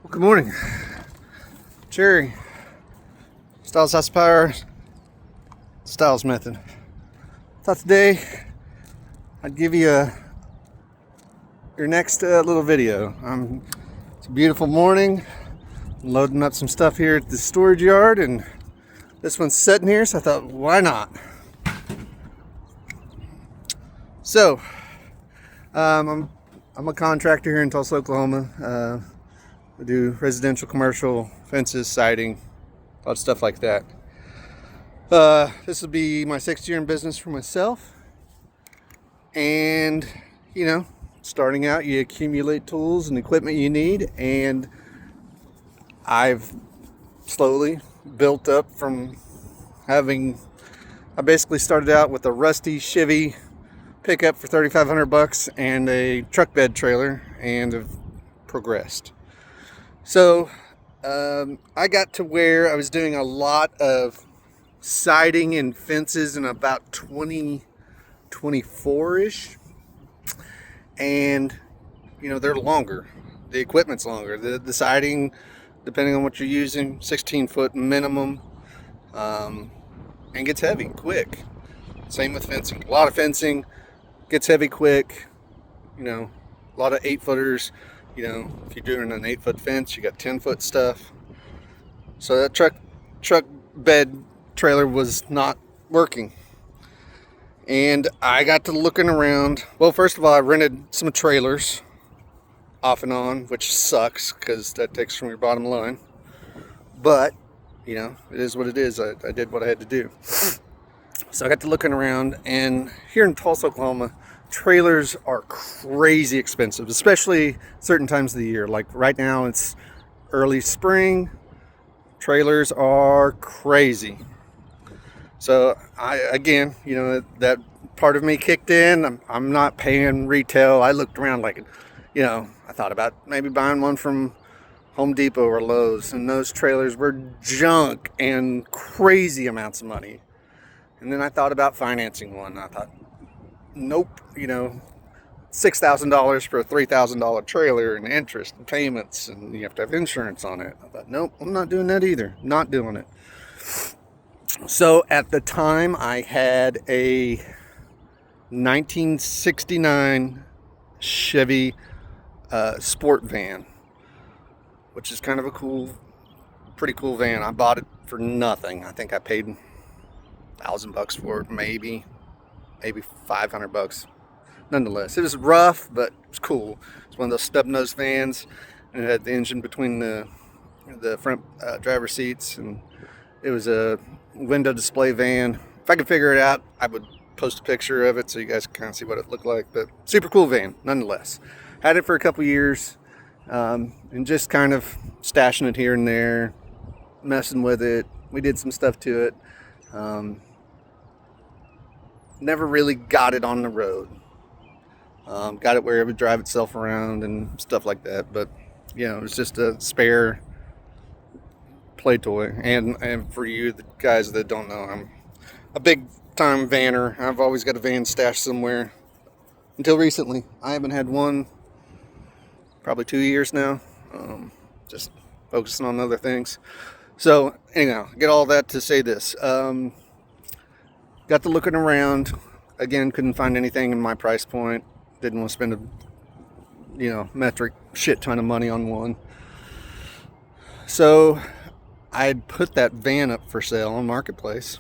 Well, good morning, Jerry. Styles House Power, Styles Method. Thought today I'd give you your next little video. It's a beautiful morning. I'm loading up some stuff here at the storage yard, and this one's sitting here, so I thought, why not? So, I'm a contractor here in Tulsa, Oklahoma. I do residential, commercial, fences, siding, a lot of stuff like that. This will be my 6th year in business for myself. And, starting out, you accumulate tools and equipment you need. And I've slowly built up from I basically started out with a rusty Chevy pickup for $3,500 and a truck bed trailer, and have progressed. So I got to where I was doing a lot of siding and fences in about 2024-ish. And, they're longer. The equipment's longer. The siding, depending on what you're using, 16-foot minimum, and gets heavy quick. Same with fencing. A lot of fencing gets heavy quick. A lot of 8-footers. If you're doing an 8-foot fence, you got 10-foot stuff. So that truck bed trailer was not working. And I got to looking around. Well, first of all, I rented some trailers off and on, which sucks because that takes from your bottom line. But, it is what it is. I did what I had to do. So I got to looking around, and here in Tulsa, Oklahoma, trailers are crazy expensive, especially certain times of the year. Like right now, it's early spring. Trailers are crazy. So that part of me kicked in. I'm not paying retail. I looked around I thought about maybe buying one from Home Depot or Lowe's, and those trailers were junk and crazy amounts of money. And then I thought about financing one. I thought, nope, $6,000 for a $3,000 trailer, and interest and payments, and you have to have insurance on it. I thought, nope, I'm not doing that either. Not doing it. So at the time, I had a 1969 Chevy sport van, which is kind of pretty cool van. I bought it for nothing. I think I paid $1,000 for it, maybe $500. Nonetheless, it was rough, but it was cool. It's one of those stub-nose vans, and it had the engine between the front driver's seats, and it was a window display van. If I could figure it out, I would post a picture of it so you guys can kind of see what it looked like. But super cool van, nonetheless. Had it for a couple years, and just kind of stashing it here and there, messing with it. We did some stuff to it. Never really got it on the road. Got it where it would drive itself around and stuff like that. But, it was just a spare play toy. And for you, the guys that don't know, I'm a big time vanner. I've always got a van stashed somewhere. Until recently. I haven't had one probably 2 years now. Just focusing on other things. So, anyhow, get all that to say this. Got to looking around. Again, couldn't find anything in my price point. Didn't want to spend a metric shit ton of money on one. So I had put that van up for sale on Marketplace.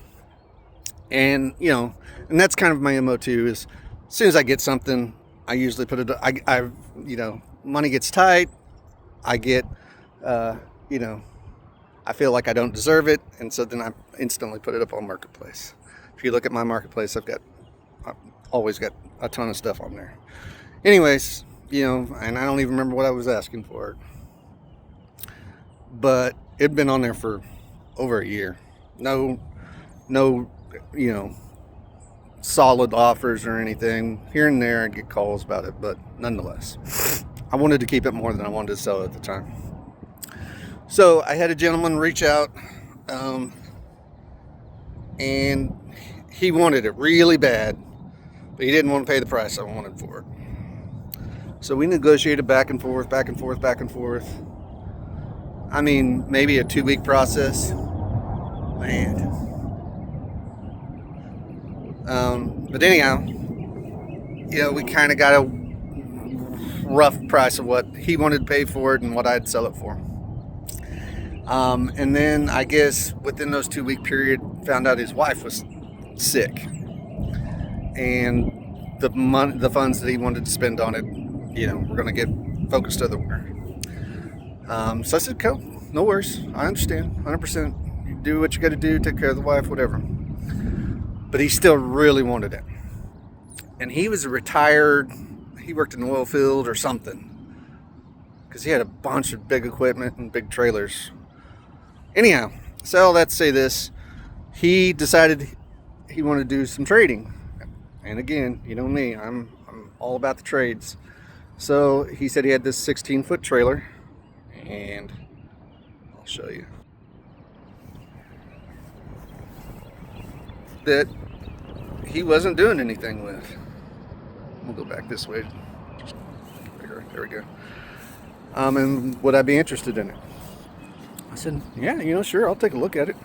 And, and that's kind of my MO too, is as soon as I get something, I usually put it, money gets tight. I get, I feel like I don't deserve it. And so then I instantly put it up on Marketplace. If you look at my Marketplace, I've always got a ton of stuff on there. Anyways, and I don't even remember what I was asking for it. But it'd been on there for over a year. No, solid offers or anything. Here and there I get calls about it, but nonetheless, I wanted to keep it more than I wanted to sell it at the time. So I had a gentleman reach out, and he wanted it really bad, but he didn't want to pay the price I wanted for it. So we negotiated back and forth. I mean, maybe a 2-week process. Man. But anyhow, we kind of got a rough price of what he wanted to pay for it and what I'd sell it for. And then I guess within those 2-week period, found out his wife was sick, and the funds that he wanted to spend on it, we're gonna get focused otherwhere. So I said, "Cool, no worries. I understand, 100%. You do what you got to do, take care of the wife, whatever." But he still really wanted it, and he was retired. He worked in the oil field or something, because he had a bunch of big equipment and big trailers. Anyhow, so let's say this: he decided he wanted to do some trading, and again, you know me, I'm all about the trades. So he said he had this 16-foot trailer, and I'll show you that he wasn't doing anything with. We'll go back this way. There we go. And would I be interested in it? I said, yeah, sure, I'll take a look at it.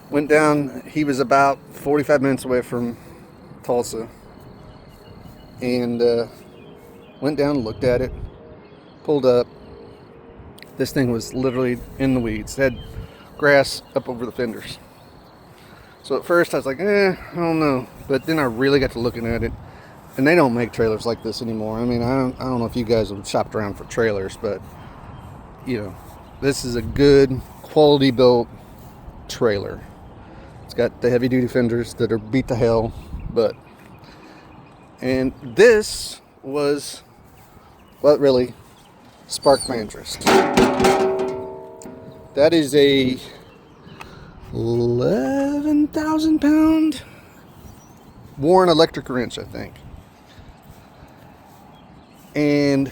Went down. He was about 45 minutes away from Tulsa, and went down and looked at it. Pulled up. This thing was literally in the weeds. It had grass up over the fenders. So at first I was like, I don't know. But then I really got to looking at it. And they don't make trailers like this anymore. I mean, I don't know if you guys have shopped around for trailers, but, this is a good quality built trailer. It's got the heavy duty fenders that are beat to hell, and this was what really sparked my interest. That is a 11,000 pound Warren electric wrench, I think. And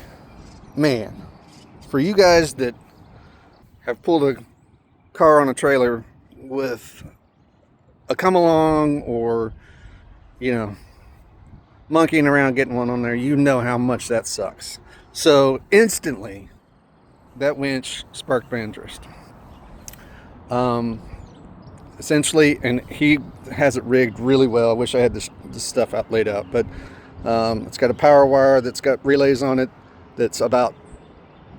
man, for you guys that have pulled a car on a trailer with a come along, or monkeying around getting one on there, you know how much that sucks. So instantly that winch sparked my interest. Essentially, and he has it rigged really well. I wish I had this stuff out laid out, but it's got a power wire that's got relays on it that's about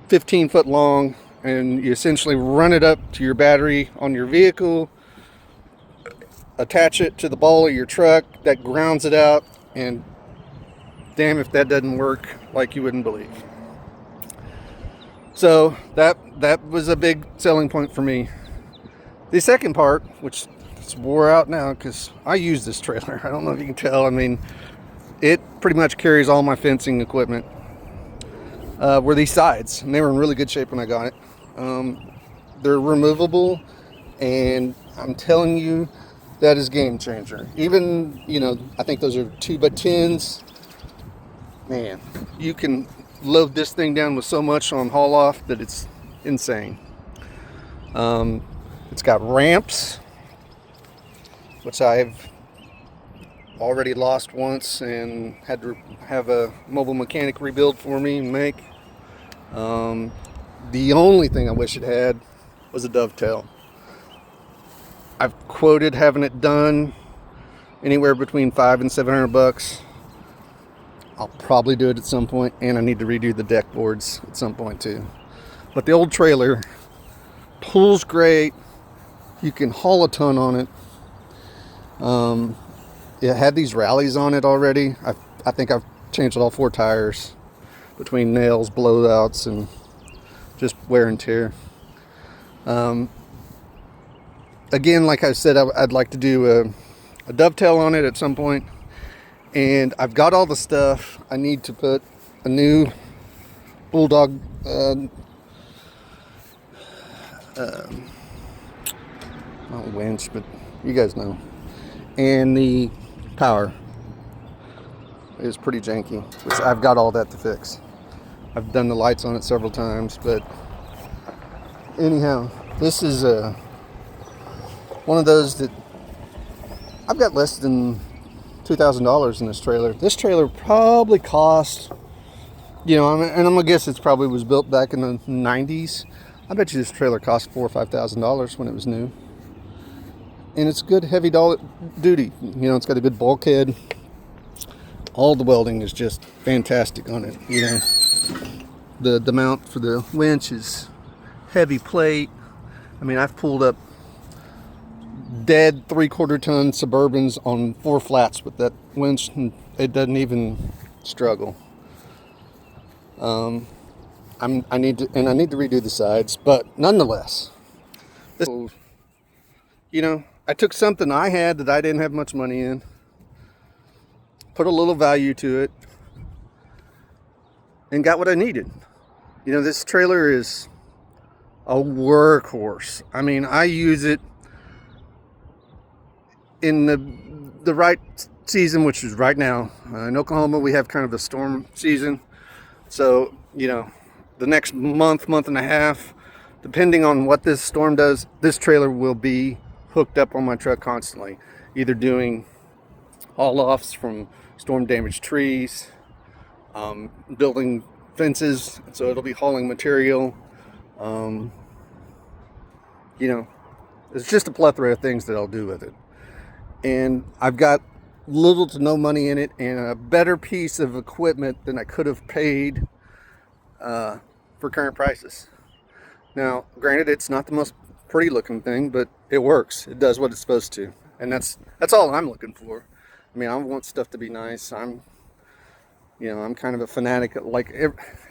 15 foot long, and you essentially run it up to your battery on your vehicle, attach it to the ball of your truck, that grounds it out, and damn if that doesn't work like you wouldn't believe. So that was a big selling point for me. The second part, which is wore out now because I use this trailer, I don't know if you can tell, I mean, it pretty much carries all my fencing equipment, were these sides, and they were in really good shape when I got it. They're removable, and I'm telling you, that is game changer. Even, I think those are 2x10s. Man, you can load this thing down with so much on haul off that it's insane. It's got ramps, which I've already lost once and had to have a mobile mechanic rebuild for me and make. The only thing I wish it had was a dovetail. I've quoted having it done anywhere between $500 and $700. I'll probably do it at some point, and I need to redo the deck boards at some point too. But the old trailer pulls great. You can haul a ton on it. It had these rallies on it already. I think I've changed all 4 tires between nails, blowouts, and just wear and tear. Again, like I said, I'd like to do a dovetail on it at some point. And I've got all the stuff. I need to put a new Bulldog not winch, but you guys know. And the power is pretty janky, which I've got all that to fix. I've done the lights on it several times, but anyhow, this is one of those that I've got less than $2,000 in this trailer. This trailer probably cost, and I'm gonna guess it's probably was built back in the 90s. I bet you this trailer cost $4,000 or $5,000 when it was new. And it's good heavy duty. You know, it's got a good bulkhead. All the welding is just fantastic on it. You know, the mount for the winch is heavy plate. I mean, I've pulled up dead 3/4 ton Suburbans on 4 flats with that winch, and it doesn't even struggle. I need to redo the sides, but nonetheless, this, you know, I took something I had that I didn't have much money in, put a little value to it, and got what I needed. You know, this trailer is a workhorse. I mean, I use it in the right season, which is right now. In Oklahoma, we have kind of a storm season. So, you know, the next month and a half, depending on what this storm does, this trailer will be hooked up on my truck constantly, either doing haul-offs from storm damaged trees, building fences, so it'll be hauling material. You know, it's just a plethora of things that I'll do with it. And I've got little to no money in it, and a better piece of equipment than I could have paid for current prices. Now, granted, it's not the most pretty looking thing, but it works. It does what it's supposed to, and that's all I'm looking for. I mean, I want stuff to be nice. I'm kind of a fanatic. Like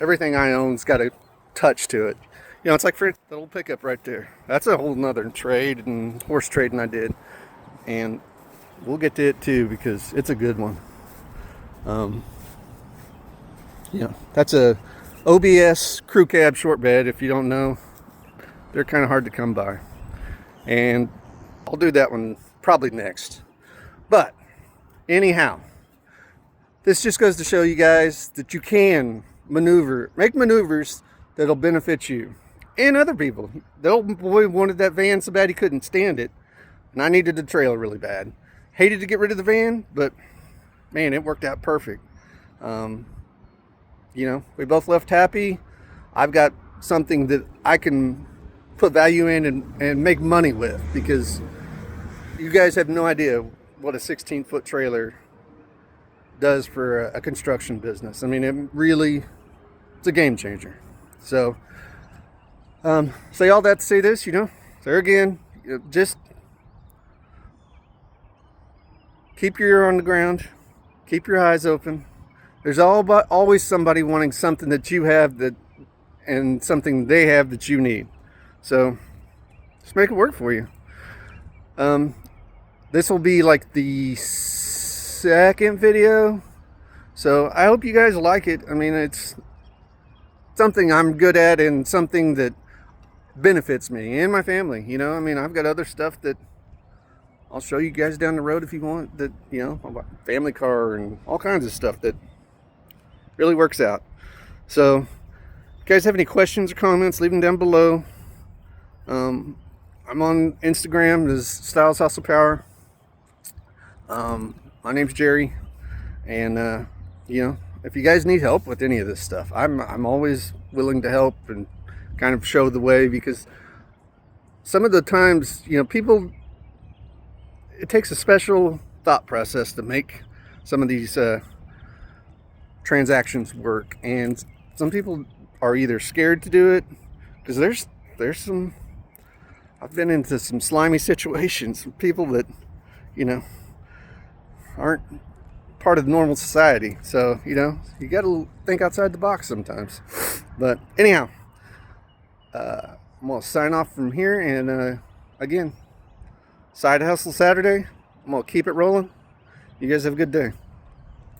everything I own's got a touch to it. You know, it's like for the little pickup right there. That's a whole nother trade and horse trading I did, and we'll get to it too because it's a good one. Yeah, that's a OBS crew cab short bed. If you don't know, they're kind of hard to come by, and I'll do that one probably next. But anyhow, this just goes to show you guys that you can make maneuvers that'll benefit you and other people. The old boy wanted that van so bad he couldn't stand it, and I needed the trailer really bad. Hated to get rid of the van, but man, it worked out perfect. You know, we both left happy. I've got something that I can put value in and make money with, because you guys have no idea what a 16-foot trailer does for a construction business. I mean, it's a game changer. So, say all that to say this, you know, there again, just keep your ear on the ground, keep your eyes open. There's always somebody wanting something that you have and something they have that you need. So just make it work for you. This will be like the second video, so I hope you guys like it. I mean, it's something I'm good at and something that benefits me and my family. You know, I mean, I've got other stuff that I'll show you guys down the road if you want, that, you know, family car and all kinds of stuff that really works out. So if you guys have any questions or comments, leave them down below. I'm on Instagram as Styles Hustle Power. My name's Jerry, and you know, if you guys need help with any of this stuff, I'm always willing to help and kind of show the way, because some of the times, you know, it takes a special thought process to make some of these transactions work, and some people are either scared to do it, because there's some, I've been into some slimy situations, people that, you know, aren't part of normal society. So, you know, you got to think outside the box sometimes. But anyhow, I'm going to sign off from here, and again, Side Hustle Saturday. I'm going to keep it rolling. You guys have a good day.